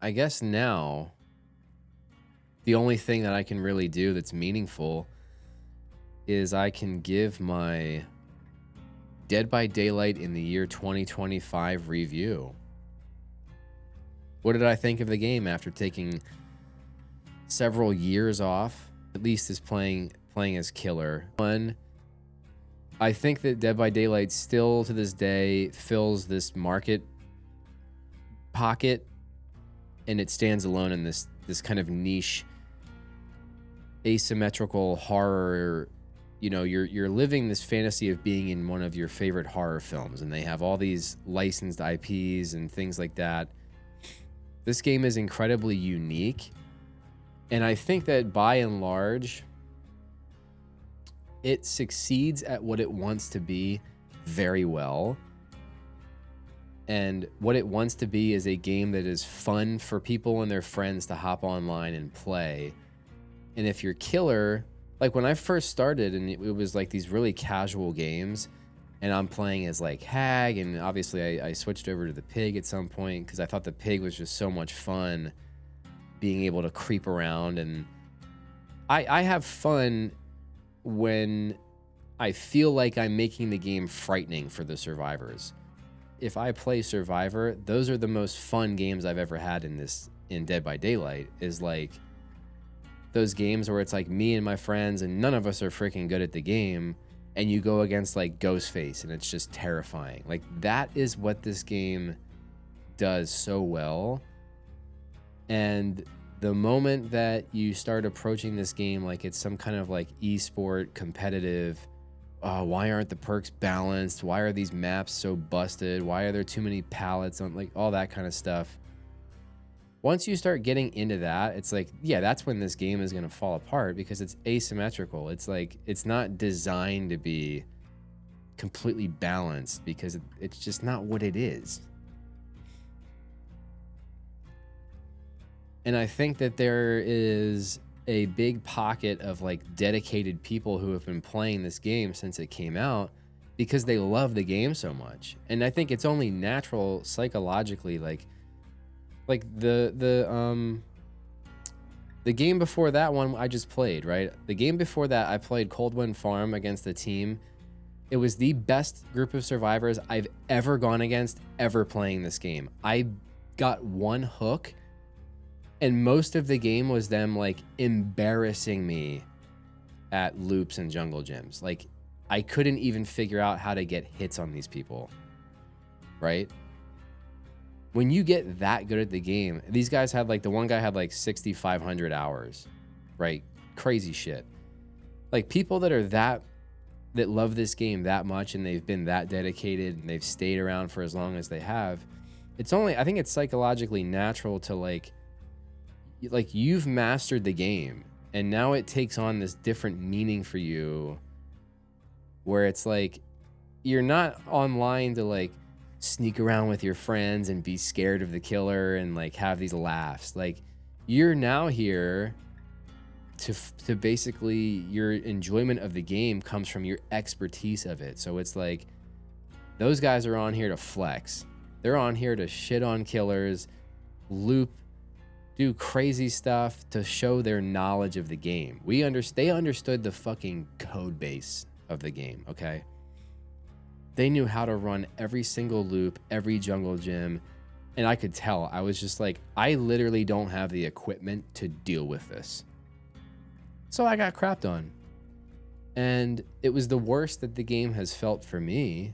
I guess now the only thing that I can really do that's meaningful is I can give my Dead by Daylight in the year 2025 review. What did I think of the game after taking several years off? At least as playing as killer. One, I think that Dead by Daylight still to this day fills this market pocket, and it stands alone in this kind of niche asymmetrical horror. You know, you're living this fantasy of being in one of your favorite horror films, and they have all these licensed IPs and things like that. This game is incredibly unique, and I think that by and large it succeeds at what it wants to be very well. And what it wants to be is a game that is fun for people and their friends to hop online and play. And if you're killer, like when I first started and it was like these really casual games, and I'm playing as like Hag, and obviously I switched over to the pig at some point because I thought the pig was just so much fun being able to creep around. And I have fun when I feel like I'm making the game frightening for the survivors. If I play Survivor, those are the most fun games I've ever had in Dead by Daylight, is like those games where it's like me and my friends and none of us are freaking good at the game, and you go against like Ghostface and it's just terrifying. Like that is what this game does so well. And the moment that you start approaching this game like it's some kind of like esport competitive, why aren't the perks balanced? Why are these maps so busted? Why are there too many pallets on, like all that kind of stuff? Once you start getting into that, it's like, yeah, that's when this game is going to fall apart because it's asymmetrical. It's like, it's not designed to be completely balanced because it's just not what it is. And I think that there is a big pocket of like dedicated people who have been playing this game since it came out because they love the game so much. And I think it's only natural psychologically, like the game before that one I just played, right? The game before that I played Cold Wind Farm against the team. It was the best group of survivors I've ever gone against ever playing this game. I got one hook and most of the game was them like embarrassing me at loops and jungle gyms. Like I couldn't even figure out how to get hits on these people, right? When you get that good at the game, these guys had like, the one guy had like 6,500 hours, right? Crazy shit. Like people that love this game that much and they've been that dedicated and they've stayed around for as long as they have, I think it's psychologically natural to like you've mastered the game and now it takes on this different meaning for you where it's like you're not online to like sneak around with your friends and be scared of the killer and like have these laughs. Like you're now here to basically, your enjoyment of the game comes from your expertise of it. So it's like those guys are on here to flex. They're on here to shit on killers, loop, do crazy stuff to show their knowledge of the game. They understood the fucking code base of the game, okay? They knew how to run every single loop, every jungle gym, and I could tell. I was just like, I literally don't have the equipment to deal with this. So I got crapped on. And it was the worst that the game has felt for me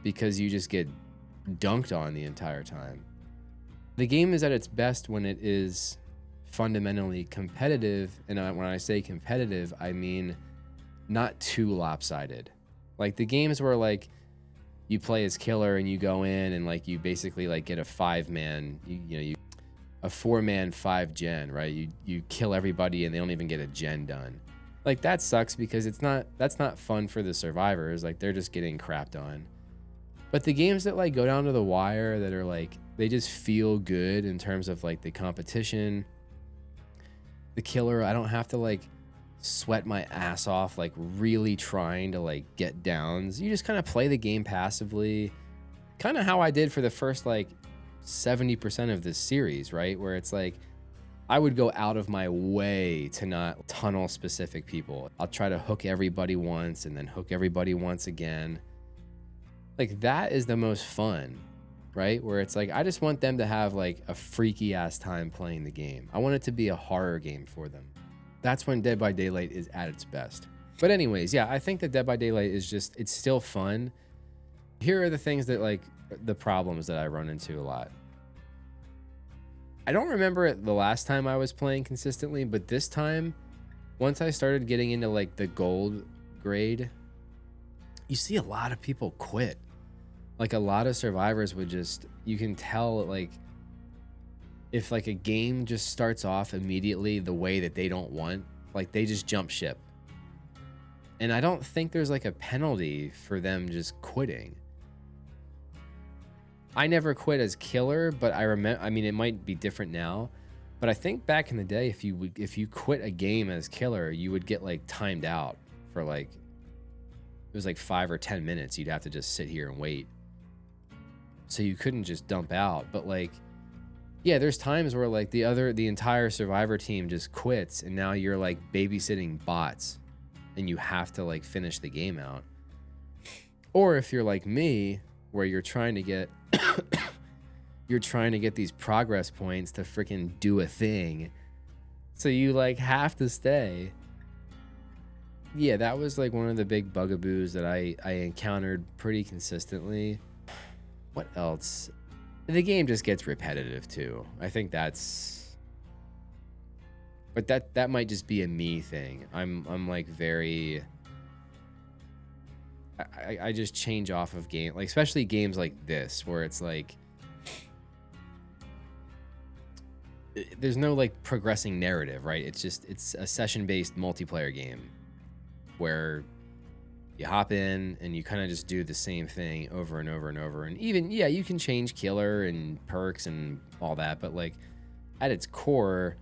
because you just get dunked on the entire time. The game is at its best when it is fundamentally competitive. And when I say competitive, I mean not too lopsided. Like the games where like you play as killer and you go in and like you basically like get a 5-man, a 4-man 5 gen, right? You kill everybody and they don't even get a gen done. Like that sucks because that's not fun for the survivors. Like they're just getting crapped on. But the games that like go down to the wire, that are like, they just feel good in terms of like the competition, the killer, I don't have to like sweat my ass off like really trying to like get downs. You just kind of play the game passively, kind of how I did for the first like 70% of this series, right? Where it's like, I would go out of my way to not tunnel specific people. I'll try to hook everybody once and then hook everybody once again. Like, that is the most fun, right? Where it's like, I just want them to have like a freaky ass time playing the game. I want it to be a horror game for them. That's when Dead by Daylight is at its best. But anyways, yeah, I think that Dead by Daylight is just, it's still fun. Here are the things that, like, the problems that I run into a lot. I don't remember it the last time I was playing consistently, but this time, once I started getting into like the gold grade, you see a lot of people quit. Like, a lot of survivors would just, you can tell, like, if like a game just starts off immediately the way that they don't want, like, they just jump ship. And I don't think there's like a penalty for them just quitting. I never quit as killer, but I remember, I mean, it might be different now, but I think back in the day, if you quit a game as killer, you would get like timed out for like, it was like 5 or 10 minutes. You'd have to just sit here and wait. So you couldn't just dump out. But like, yeah, there's times where like the entire survivor team just quits, and now you're like babysitting bots and you have to like finish the game out. Or if you're like me, where you're trying to get these progress points to freaking do a thing, so you like have to stay. Yeah, that was like one of the big bugaboos that I encountered pretty consistently. What else? The game just gets repetitive too. I think that's, but that might just be a me thing. I'm like very, I just change off of game, like especially games like this where it's like there's no like progressing narrative, right? It's a session-based multiplayer game where you hop in and you kind of just do the same thing over and over and over. And even, yeah, you can change killer and perks and all that, but like at its core,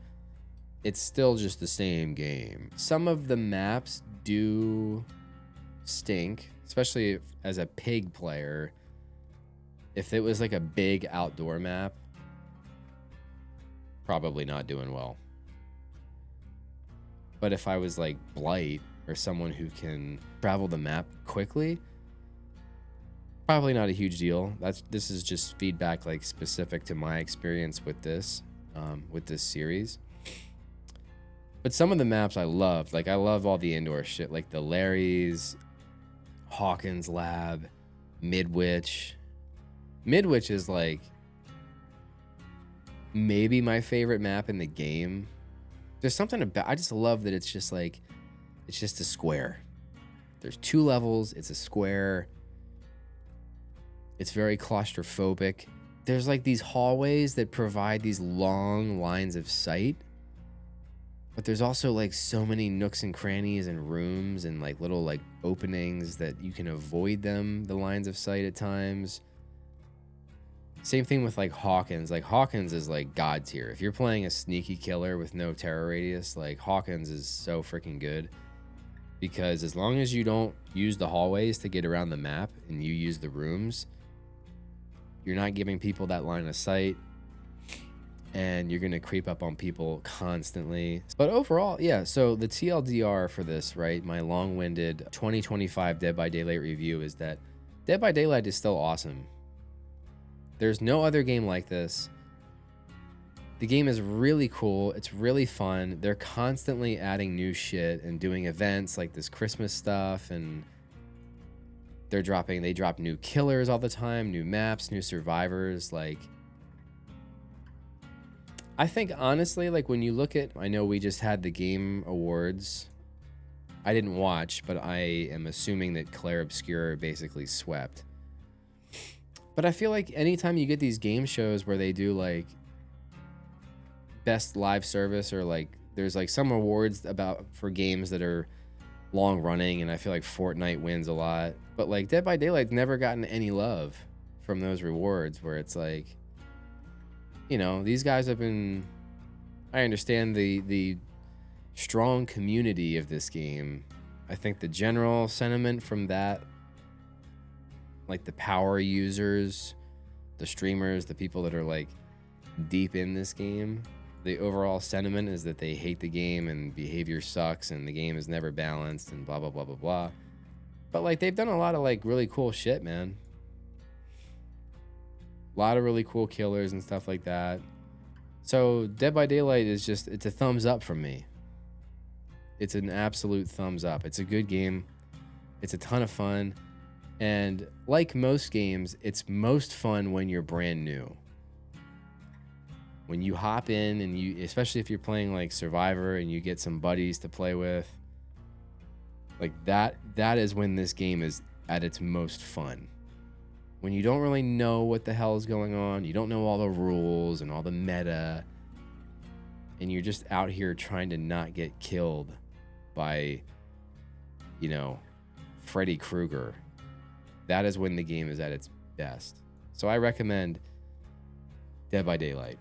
it's still just the same game. Some of the maps do stink, especially as a pig player. If it was like a big outdoor map, probably not doing well. But if I was like Blight or someone who can travel the map quickly, probably not a huge deal. This is just feedback like specific to my experience with this series. But some of the maps I loved. Like, I love all the indoor shit, like the Larry's, Hawkins Lab, Midwich. Midwich is like maybe my favorite map in the game. There's something about, I just love that it's just like, it's just a square. There's 2 levels, it's a square. It's very claustrophobic. There's like these hallways that provide these long lines of sight, but there's also like so many nooks and crannies and rooms and like little like openings that you can avoid the lines of sight at times. Same thing with like Hawkins. Like, Hawkins is like god tier. If you're playing a sneaky killer with no terror radius, like Hawkins is so freaking good, because as long as you don't use the hallways to get around the map and you use the rooms, you're not giving people that line of sight, and you're going to creep up on people constantly. But overall, yeah, so the TLDR for this, right, my long-winded 2025 Dead by Daylight review is that Dead by Daylight is still awesome. There's no other game like this. The game is really cool. It's really fun. They're constantly adding new shit and doing events like this Christmas stuff, and they drop new killers all the time, new maps, new survivors. Like, I think honestly, like when you look at, I know we just had the Game Awards. I didn't watch, but I am assuming that Clair Obscur basically swept. But I feel like anytime you get these game shows where they do like best live service, or like there's like some awards for games that are long running, and I feel like Fortnite wins a lot, but like Dead by Daylight's never gotten any love from those rewards, where it's like, you know, these guys have been, I understand the strong community of this game. I think the general sentiment from that, like the power users, the streamers, the people that are like deep in this game, the overall sentiment is that they hate the game and behavior sucks and the game is never balanced and blah blah blah blah blah. But like they've done a lot of like really cool shit, man. A lot of really cool killers and stuff like that. So Dead by Daylight is just, it's a thumbs up from me. It's an absolute thumbs up. It's a good game. It's a ton of fun. And like most games, it's most fun when you're brand new. When you hop in and you, especially if you're playing like Survivor and you get some buddies to play with, like that is when this game is at its most fun. When you don't really know what the hell is going on, you don't know all the rules and all the meta, and you're just out here trying to not get killed by, you know, Freddy Krueger. That is when the game is at its best. So I recommend Dead by Daylight.